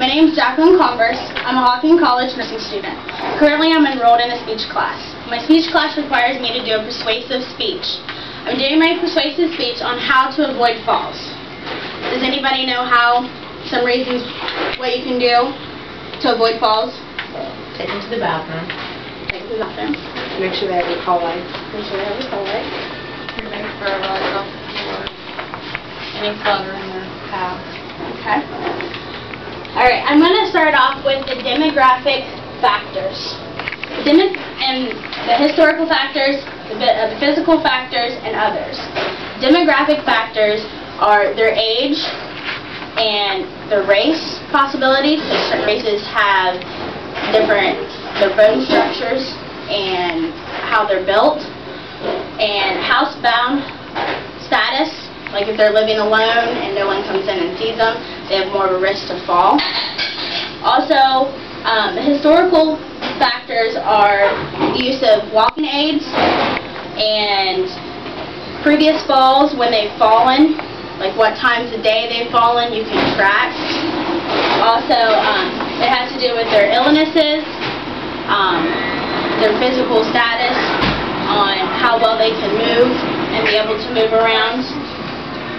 My name is Jacqueline Converse. I'm a Hawking College nursing student. Currently, I'm enrolled in a speech class. My speech class requires me to do a persuasive speech. I'm doing my persuasive speech on how to avoid falls. Does anybody know some reasons what you can do to avoid falls? Take them to the bathroom. Take them to the bathroom. Make sure they have your call light. Make sure they have your call light. Make sure everybody's off the floor. Any clutter in their path. Okay. Alright, I'm going to start off with the demographic factors. And the historical factors, the physical factors, and others. Demographic factors are their age and their race possibilities. Certain races have their bone structures and how they're built, and housebound status, like if they're living alone and no one comes in and sees them, they have more of a risk to fall. Also, the historical factors are the use of walking aids and previous falls when they've fallen, like what times of day they've fallen, you can track. Also, it has to do with their illnesses, their physical status, on how well they can move and be able to move around.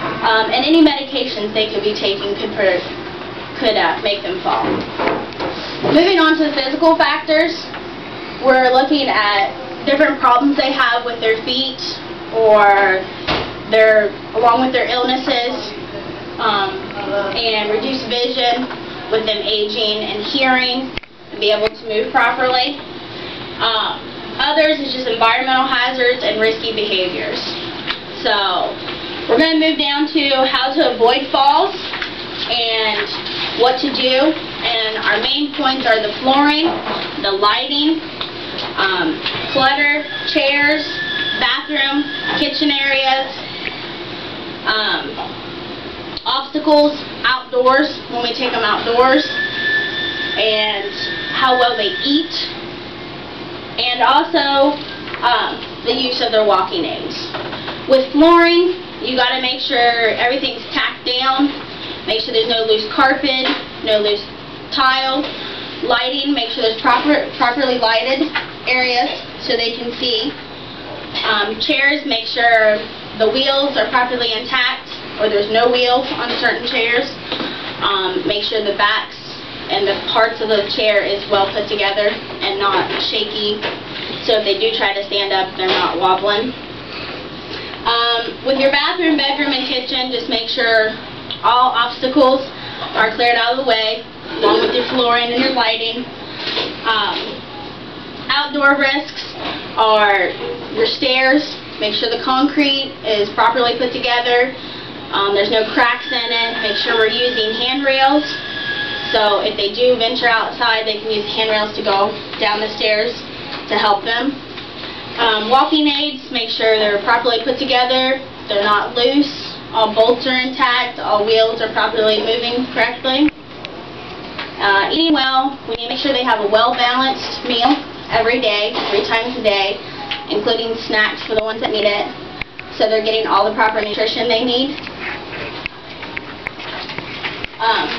And any medications they could be taking could make them fall. Moving on to the physical factors, we're looking at different problems they have with their feet, or along with their illnesses, and reduced vision with them aging, and hearing, and be able to move properly. Others is just environmental hazards and risky behaviors. So we're going to move down to how to avoid falls and what to do. And our main points are the flooring, the lighting, clutter, chairs, bathroom, kitchen areas, obstacles outdoors when we take them outdoors, and how well they eat, and also the use of their walking aids. With flooring, you got to make sure everything's tacked down, make sure there's no loose carpet, no loose tile. Lighting, make sure there's properly lighted areas so they can see. Chairs, make sure the wheels are properly intact, or there's no wheels on certain chairs. Make sure the backs and the parts of the chair is well put together and not shaky, so if they do try to stand up, they're not wobbling. With your bathroom, bedroom, and kitchen, just make sure all obstacles are cleared out of the way, along with your flooring and your lighting. Outdoor risks are your stairs. Make sure the concrete is properly put together. There's no cracks in it. Make sure we're using handrails. So if they do venture outside, they can use handrails to go down the stairs to help them. Walking aids, make sure they're properly put together. They're not loose. All bolts are intact. All wheels are properly moving correctly. Eating well, we need to make sure they have a well-balanced meal every day, 3 times a day, including snacks for the ones that need it, so they're getting all the proper nutrition they need.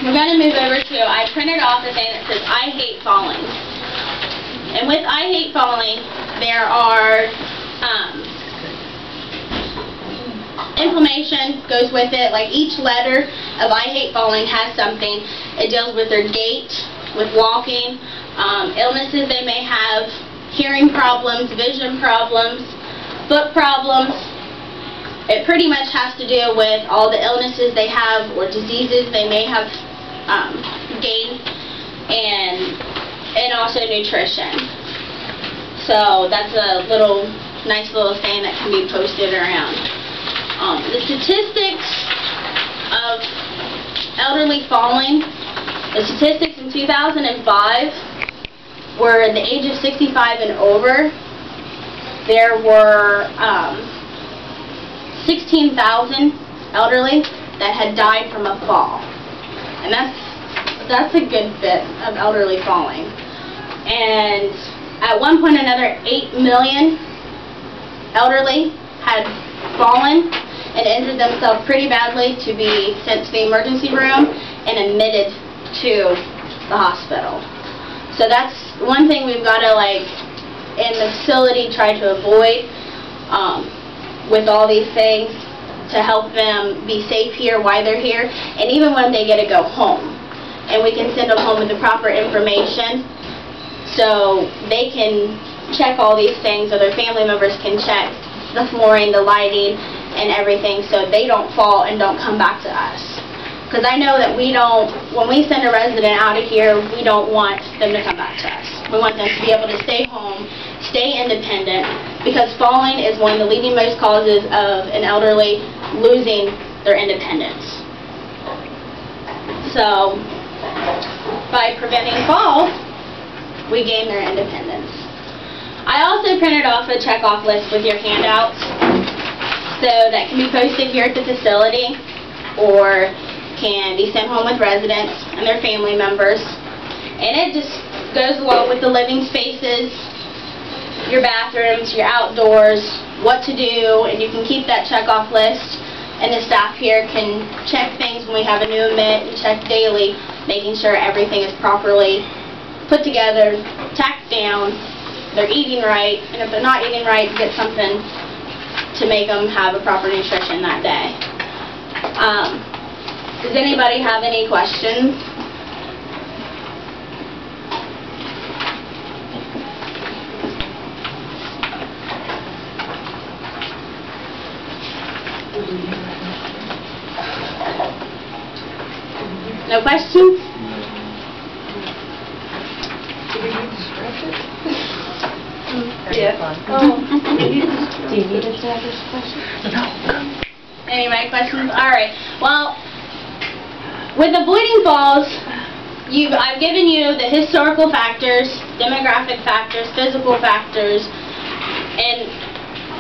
We're going to move over to, I printed off a thing that says, I hate falling. And with I hate falling, there are information goes with it, like each letter of I hate falling has something. It deals with their gait, with walking, illnesses they may have, hearing problems, vision problems, foot problems. It pretty much has to do with all the illnesses they have or diseases they may have gained, and also nutrition. So that's a nice little thing that can be posted around. The statistics of elderly falling, the statistics in 2005 were the age of 65 and over. There were 16,000 elderly that had died from a fall, and that's a good bit of elderly falling. And at one point, another 8 million elderly had fallen and injured themselves pretty badly to be sent to the emergency room and admitted to the hospital. So that's one thing we've got to, like, in the facility, try to avoid with all these things, to help them be safe here while they're here, and even when they get to go home. And we can send them home with the proper information so they can check all these things, or their family members can check the flooring, the lighting, and everything, so they don't fall and don't come back to us. Because I know that when we send a resident out of here, we don't want them to come back to us. We want them to be able to stay home, stay independent, because falling is one of the leading most causes of an elderly losing their independence. So, by preventing falls, we gain their independence. I also printed off a check-off list with your handouts, so that can be posted here at the facility, or can be sent home with residents and their family members. And it just goes along with the living spaces, your bathrooms, your outdoors, what to do, and you can keep that check-off list, and the staff here can check things when we have a new admit and check daily, making sure everything is properly put together, tacked down, they're eating right, and if they're not eating right, get something to make them have a proper nutrition that day. Does anybody have any questions? No questions? Yeah. Do you need us to have this question? Any of my questions? Alright. Well, with avoiding falls, I've given you the historical factors, demographic factors, physical factors, and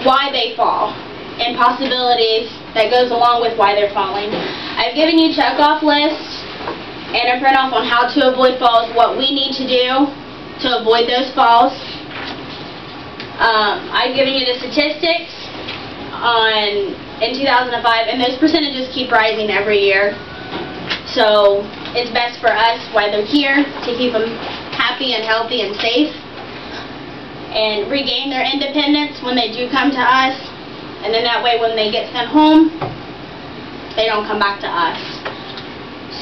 why they fall, and possibilities that goes along with why they're falling. I've given you check-off lists and a print-off on how to avoid falls, what we need to do to avoid those falls. I've given you the statistics in 2005, and those percentages keep rising every year. So it's best for us while they're here to keep them happy and healthy and safe, and regain their independence when they do come to us, and then that way when they get sent home, they don't come back to us.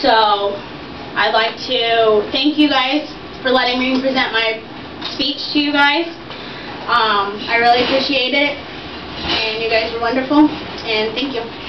So I'd like to thank you guys for letting me present my speech to you guys. I really appreciate it, and you guys were wonderful, and thank you.